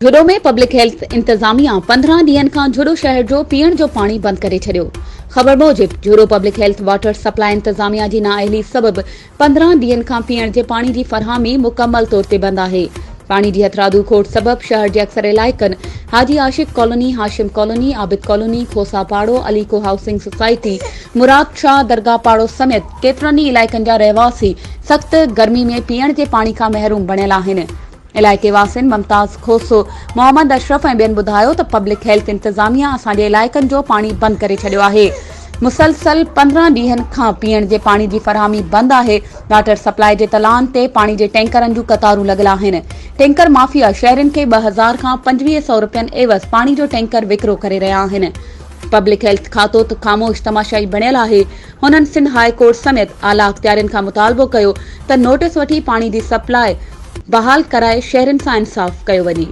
Zero में public health इंतजामिया 15 ॾींहनि खां झुरो शहर जो पीअण जो पानी बंद करे छॾियो। ख़बर मूजिब झुरो पब्लिक हेल्थ वाटर सप्लाई इंतजामिया जी नाअहली सबब 15 ॾींहनि खां पीअण जे पानी जी फरहामी मुकम्मल तौर ते बंद आहे। पानी जी हथरादू खोट सबब शहर जे अक्सर इलाइक़नि Haji Ashiq colony, Hashim colony, Abid colony, Khosa पाड़ो, अलीको हाउसिंग सोसाइटी, मुराद शाह दरगाह पाड़ो समेत केतिरनि ई इलाइक़नि जा रहवासी सख्त गर्मी में पीअण जे पानी खां महरूम बणियल आहिनि। इलाइक़े वासिन मुमताज खोसो, मोहम्मद अशरफ ऐं ॿियनि ॿुधायो त पब्लिक हेल्थ इंतजामिया असांजे इलाइक़नि जो पानी बंद करे छॾियो आहे। मुसलसल 15 ॾींहनि खां पीअण जे पानी जी फरहामी बंद आहे। वाटर सप्लाई जे तलान ते पानी जे टैंकरनि जूं कतारूं लॻल आहिनि। टैंकर माफ़िया शहरनि खे 2000 खां 2500 रुपयनि एवज़ पानी जो टैंकर विकिरो करे रहिया आहिनि। पब्लिक हेल्थ खातो त ख़ामोश तमाशाई बणियल आहे। हुननि सिंध हाई कोर्ट समेत आला अख़्तियारनि खां मुतालबो कयो त नोटिस वठी पानी जी सप्लाई बहाल कराए शहरनि सां इंसाफ़ कयो वञे।